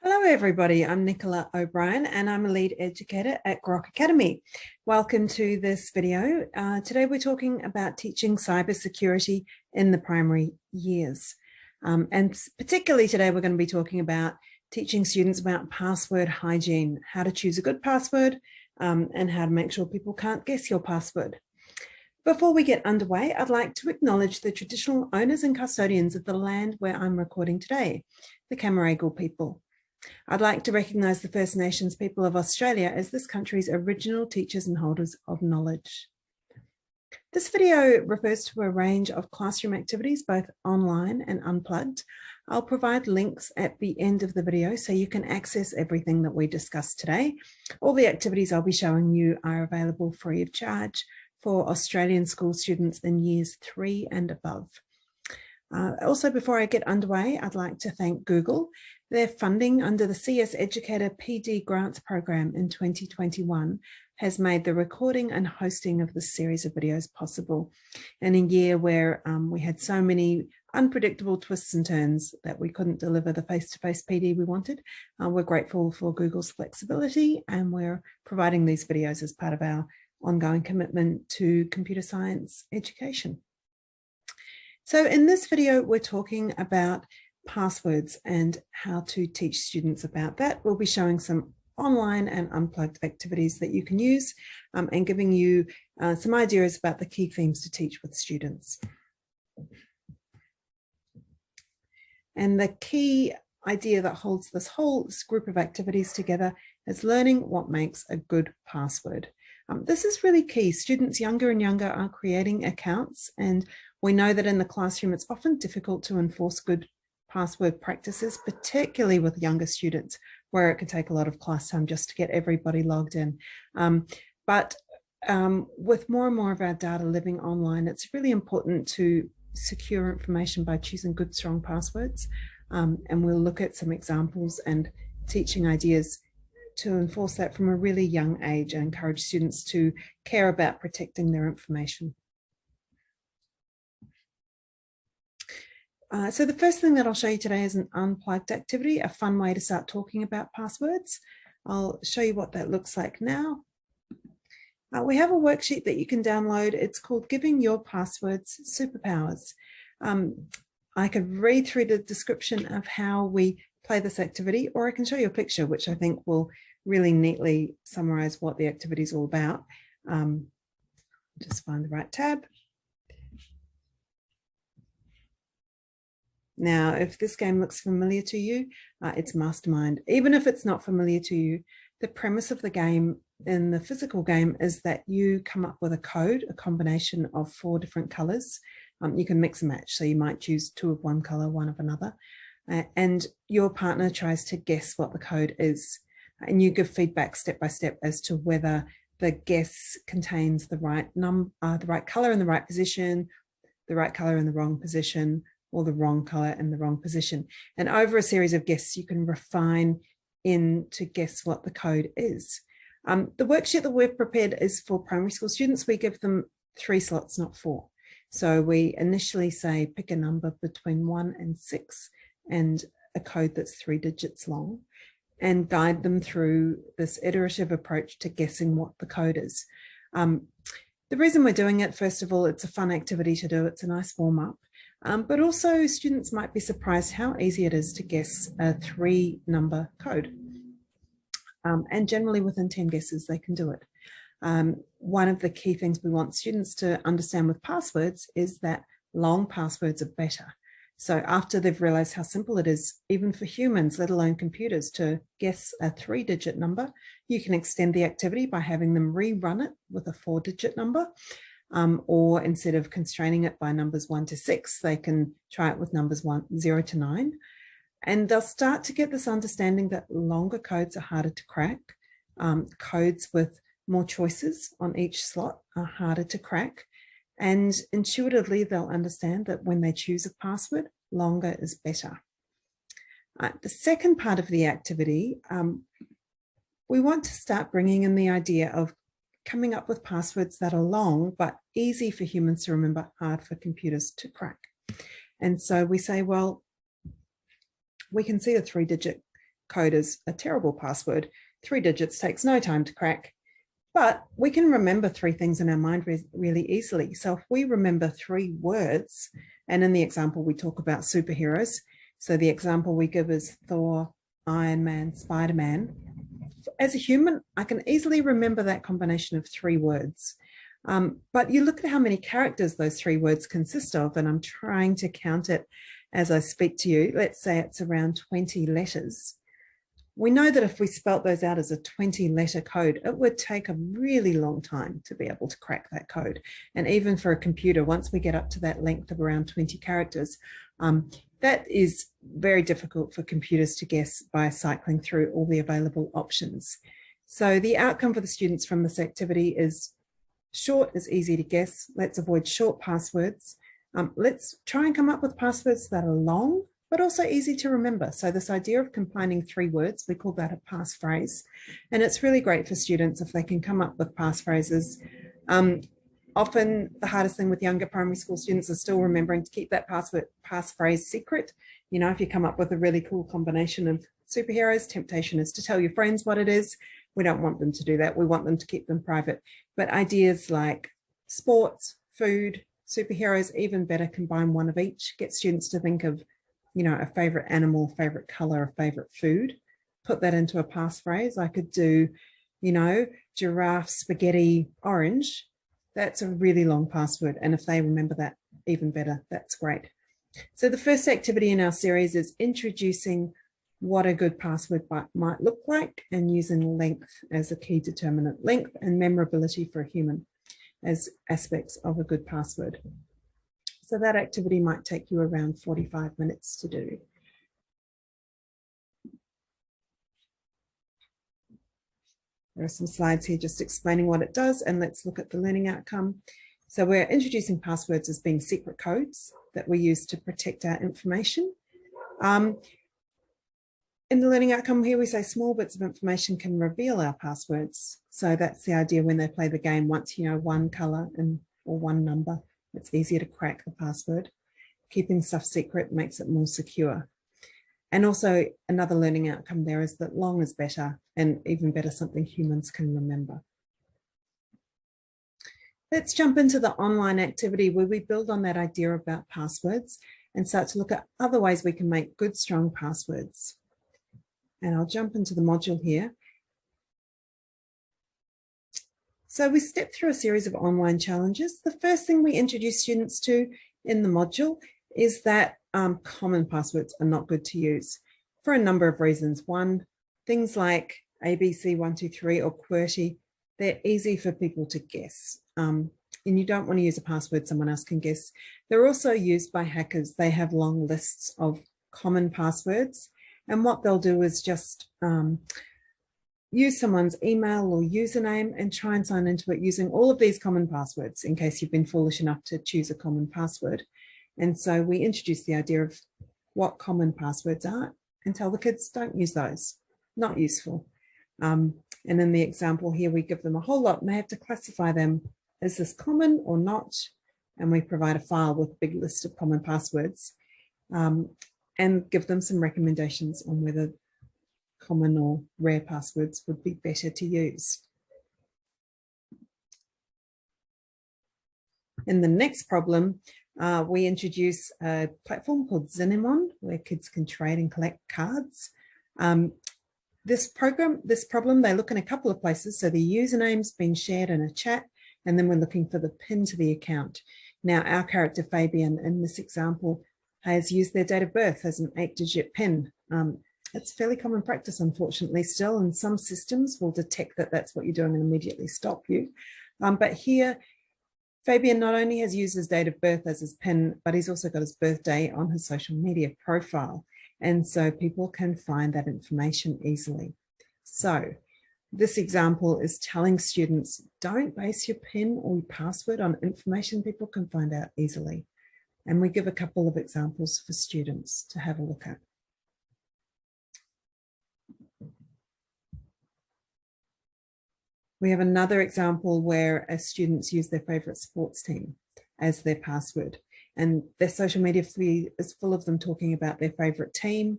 Hello everybody, I'm Nicola O'Brien and I'm a lead educator at Grok Academy. Welcome to this video. Today we're talking about teaching cybersecurity in the primary years. And particularly today we're going to be talking about teaching students about password hygiene, how to choose a good password and how to make sure people can't guess your password. Before we get underway, I'd like to acknowledge the traditional owners and custodians of the land where I'm recording today, the Camaragal people. I'd like to recognise the First Nations people of Australia as this country's original teachers and holders of knowledge. This video refers to a range of classroom activities, both online and unplugged. I'll provide links at the end of the video so you can access everything that we discussed today. All the activities I'll be showing you are available free of charge for Australian school students in years 3 and above. Also, before I get underway, I'd like to thank Google. Their funding under the CS Educator PD Grants Program in 2021 has made the recording and hosting of this series of videos possible. In a year where we had so many unpredictable twists and turns that we couldn't deliver the face-to-face PD we wanted, we're grateful for Google's flexibility, and we're providing these videos as part of our ongoing commitment to computer science education. So in this video, we're talking about passwords and how to teach students about that. We'll be showing some online and unplugged activities that you can use and giving you some ideas about the key themes to teach with students. And the key idea that holds this group of activities together is learning what makes a good password. This is really key. Students younger and younger are creating accounts, and we know that in the classroom it's often difficult to enforce good password practices, particularly with younger students, where it can take a lot of class time just to get everybody logged in. But with more and more of our data living online, it's really important to secure information by choosing good, strong passwords. And we'll look at some examples and teaching ideas to enforce that from a really young age and encourage students to care about protecting their information. So the first thing that I'll show you today is an unplugged activity, a fun way to start talking about passwords. I'll show you what that looks like now. We have a worksheet that you can download. It's called Giving Your Passwords Superpowers. I could read through the description of how we play this activity, or I can show you a picture, which I think will really neatly summarize what the activity is all about. Just find the right tab. Now, if this game looks familiar to you, it's Mastermind. Even if it's not familiar to you, the premise of the game in the physical game is that you come up with a code, a combination of 4 different colors. You can mix and match, so you might choose 2 of one color, 1 of another. And your partner tries to guess what the code is. And you give feedback step by step as to whether the guess contains the right color in the right position, the right color in the wrong position, or the wrong color in the wrong position. And over a series of guesses, you can refine in to guess what the code is. The worksheet that we've prepared is for primary school students. We give them 3 slots, not 4. So we initially say pick a number between 1 and 6 and a code that's 3 digits long, and guide them through this iterative approach to guessing what the code is. The reason we're doing it, first of all, it's a fun activity to do. It's a nice warm-up. But also students might be surprised how easy it is to guess a 3-number code. And generally within 10 guesses, they can do it. One of the key things we want students to understand with passwords is that long passwords are better. So after they've realized how simple it is, even for humans, let alone computers, to guess a 3-digit number, you can extend the activity by having them rerun it with a 4-digit number. Or instead of constraining it by numbers 1 to 6, they can try it with numbers 0 to 9. And they'll start to get this understanding that longer codes are harder to crack. Codes with more choices on each slot are harder to crack. And intuitively, they'll understand that when they choose a password, longer is better. The second part of the activity, we want to start bringing in the idea of coming up with passwords that are long, but easy for humans to remember, hard for computers to crack. And so we say, well, we can see a 3-digit code is a terrible password. 3 digits takes no time to crack. But we can remember 3 things in our mind really easily. So if we remember 3 words, and in the example we talk about superheroes, so the example we give is Thor, Iron Man, Spider-Man. As a human, I can easily remember that combination of 3 words. But you look at how many characters those 3 words consist of, and I'm trying to count it as I speak to you. Let's say it's around 20 letters. We know that if we spelt those out as a 20-letter code, it would take a really long time to be able to crack that code. And even for a computer, once we get up to that length of around 20 characters, that is very difficult for computers to guess by cycling through all the available options. So the outcome for the students from this activity is short is easy to guess. Let's avoid short passwords. Let's try and come up with passwords that are long, but also easy to remember. So this idea of combining 3 words, we call that a passphrase. And it's really great for students if they can come up with passphrases. Often the hardest thing with younger primary school students is still remembering to keep that passphrase secret. You know, if you come up with a really cool combination of superheroes, temptation is to tell your friends what it is. We don't want them to do that. We want them to keep them private. But ideas like sports, food, superheroes, even better, combine 1 of each, get students to think of, you know, a favorite animal, favorite color, a favorite food, put that into a passphrase. I could do, you know, giraffe, spaghetti, orange. That's a really long password. And if they remember that, even better, that's great. So the first activity in our series is introducing what a good password might look like and using length as a key determinant, length and memorability for a human as aspects of a good password. So that activity might take you around 45 minutes to do. There are some slides here just explaining what it does, and let's look at the learning outcome. So we're introducing passwords as being secret codes that we use to protect our information. In the learning outcome here, we say small bits of information can reveal our passwords. So that's the idea when they play the game. Once you know 1 color or 1 number, it's easier to crack the password. Keeping stuff secret makes it more secure. And also another learning outcome there is that long is better, and even better, something humans can remember. Let's jump into the online activity where we build on that idea about passwords and start to look at other ways we can make good, strong passwords. And I'll jump into the module here. So we step through a series of online challenges. The first thing we introduce students to in the module is that common passwords are not good to use for a number of reasons. One, things like ABC 123 or QWERTY, they're easy for people to guess. And you don't want to use a password someone else can guess. They're also used by hackers. They have long lists of common passwords. And what they'll do is just use someone's email or username and try and sign into it using all of these common passwords in case you've been foolish enough to choose a common password. And so we introduce the idea of what common passwords are and tell the kids don't use those, not useful. And in the example here, we give them a whole lot and they have to classify them. Is this common or not? And we provide a file with a big list of common passwords and give them some recommendations on whether common or rare passwords would be better to use. In the next problem, we introduce a platform called Zinemon, where kids can trade and collect cards. This problem, they look in a couple of places. So the username's been shared in a chat, and then we're looking for the PIN to the account. Now, our character Fabian in this example has used their date of birth as an 8-digit PIN. It's fairly common practice, unfortunately, still, and some systems will detect that that's what you're doing and immediately stop you. But here, Fabian not only has used his date of birth as his PIN, but he's also got his birthday on his social media profile. And so people can find that information easily. So this example is telling students, don't base your PIN or your password on information people can find out easily. And we give a couple of examples for students to have a look at. We have another example where students use their favorite sports team as their password, and their social media feed is full of them talking about their favorite team.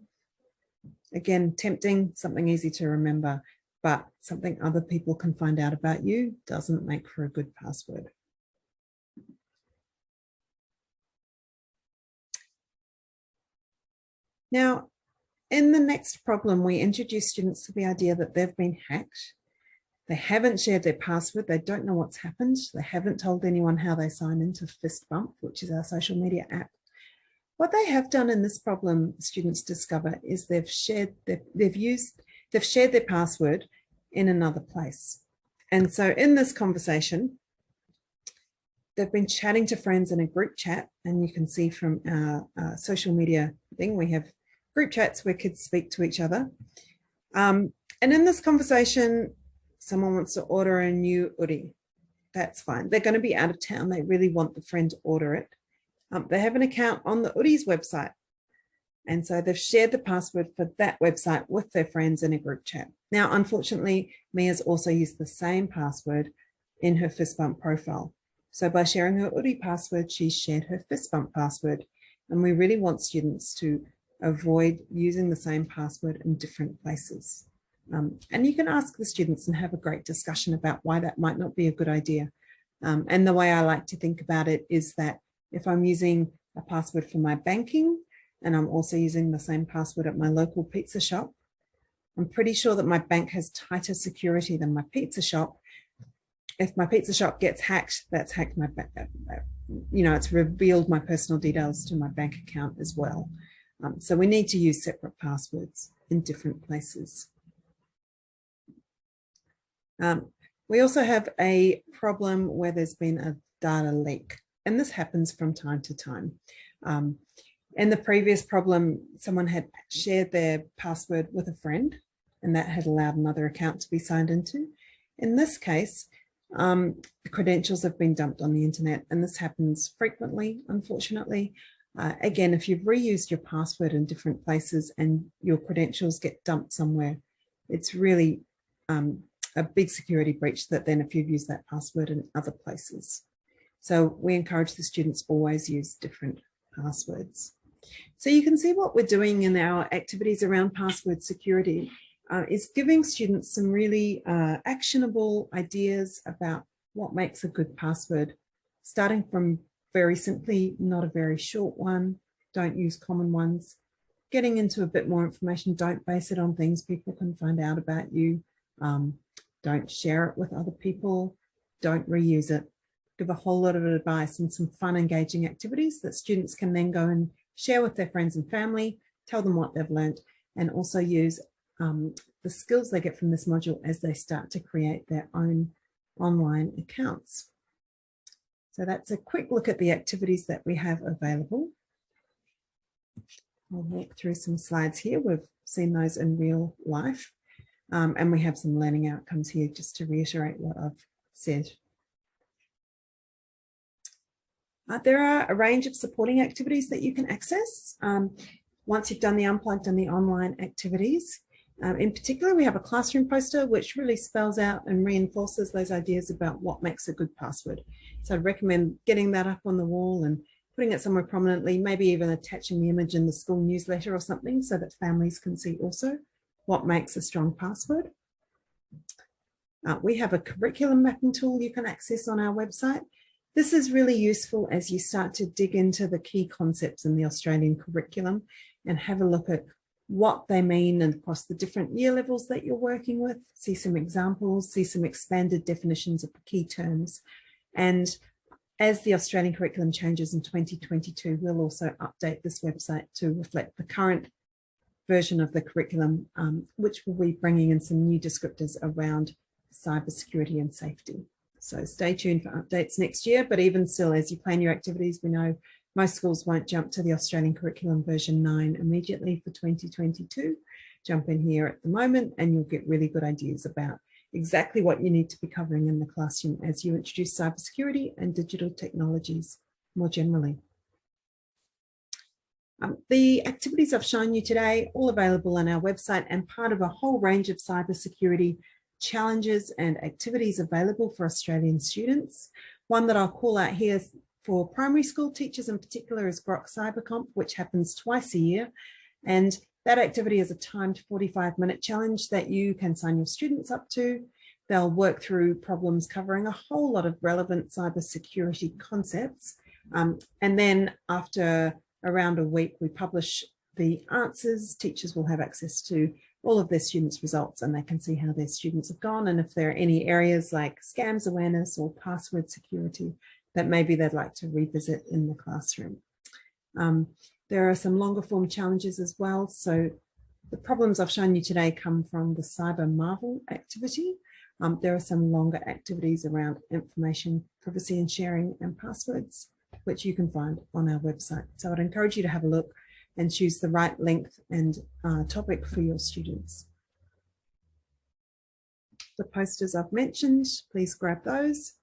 Again, tempting, something easy to remember, but something other people can find out about you doesn't make for a good password. Now, in the next problem, we introduce students to the idea that they've been hacked. They haven't shared their password. They don't know what's happened. They haven't told anyone how they sign into Fist Bump, which is our social media app. What they have done in this problem, students discover, is they've shared their password in another place. And so in this conversation, they've been chatting to friends in a group chat, and you can see from our social media thing, we have group chats where kids speak to each other. And in this conversation, someone wants to order a new hoodie. That's fine. They're going to be out of town. They really want the friend to order it. They have an account on the hoodies website. And so they've shared the password for that website with their friends in a group chat. Now, unfortunately, Mia's also used the same password in her Fist Bump profile. So by sharing her hoodie password, she's shared her Fist Bump password. And we really want students to avoid using the same password in different places. And you can ask the students and have a great discussion about why that might not be a good idea. And the way I like to think about it is that if I'm using a password for my banking and I'm also using the same password at my local pizza shop, I'm pretty sure that my bank has tighter security than my pizza shop. If my pizza shop gets hacked, that's hacked my bank. It's revealed my personal details to my bank account as well. So we need to use separate passwords in different places. We also have a problem where there's been a data leak, and this happens from time to time. In the previous problem, someone had shared their password with a friend, and that had allowed another account to be signed into. In this case, the credentials have been dumped on the internet, and this happens frequently, unfortunately. Again, if you've reused your password in different places and your credentials get dumped somewhere, it's really a big security breach that then if you've used that password in other places. So we encourage the students always use different passwords. So you can see what we're doing in our activities around password security is giving students some really actionable ideas about what makes a good password, starting from very simply, not a very short one, don't use common ones, getting into a bit more information, don't base it on things people can find out about you, don't share it with other people, don't reuse it. Give a whole lot of advice and some fun, engaging activities that students can then go and share with their friends and family, tell them what they've learned, and also use the skills they get from this module as they start to create their own online accounts. So that's a quick look at the activities that we have available. I'll walk through some slides here. We've seen those in real life. And we have some learning outcomes here just to reiterate what I've said. There are a range of supporting activities that you can access once you've done the unplugged and the online activities. In particular, we have a classroom poster which really spells out and reinforces those ideas about what makes a good password. So I'd recommend getting that up on the wall and putting it somewhere prominently, maybe even attaching the image in the school newsletter or something so that families can see also what makes a strong password. We have a curriculum mapping tool you can access on our website. This is really useful as you start to dig into the key concepts in the Australian curriculum and have a look at what they mean across the different year levels that you're working with, see some examples, see some expanded definitions of the key terms. And as the Australian curriculum changes in 2022, we'll also update this website to reflect the current version of the curriculum, which will be bringing in some new descriptors around cybersecurity and safety. So stay tuned for updates next year, but even still, as you plan your activities, we know most schools won't jump to the Australian curriculum version 9 immediately for 2022. Jump in here at the moment and you'll get really good ideas about exactly what you need to be covering in the classroom as you introduce cybersecurity and digital technologies more generally. The activities I've shown you today, all available on our website and part of a whole range of cybersecurity challenges and activities available for Australian students. One that I'll call out here for primary school teachers in particular is Grok Cybercomp, which happens twice a year. And that activity is a timed 45-minute challenge that you can sign your students up to. They'll work through problems covering a whole lot of relevant cybersecurity concepts. And then after around a week, we publish the answers. Teachers will have access to all of their students' results, and they can see how their students have gone, and if there are any areas like scams awareness or password security that maybe they'd like to revisit in the classroom. There are some longer form challenges as well. So the problems I've shown you today come from the Cyber Marvel activity. There are some longer activities around information privacy and sharing and passwords, which you can find on our website. So I'd encourage you to have a look and choose the right length and topic for your students. The posters I've mentioned, please grab those.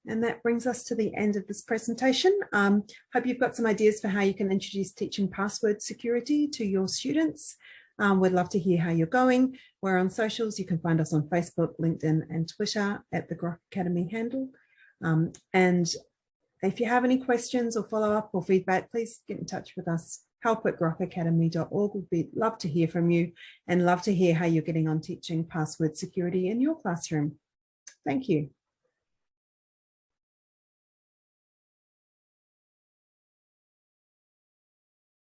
And that brings us to the end of this presentation. Hope you've got some ideas for how you can introduce teaching password security to your students. We'd love to hear how you're going. We're on socials. You can find us on Facebook, LinkedIn, and Twitter at the Grok Academy handle. And if you have any questions or follow-up or feedback, please get in touch with us. help@grokacademy.org. We'd love to hear from you and love to hear how you're getting on teaching password security in your classroom. Thank you.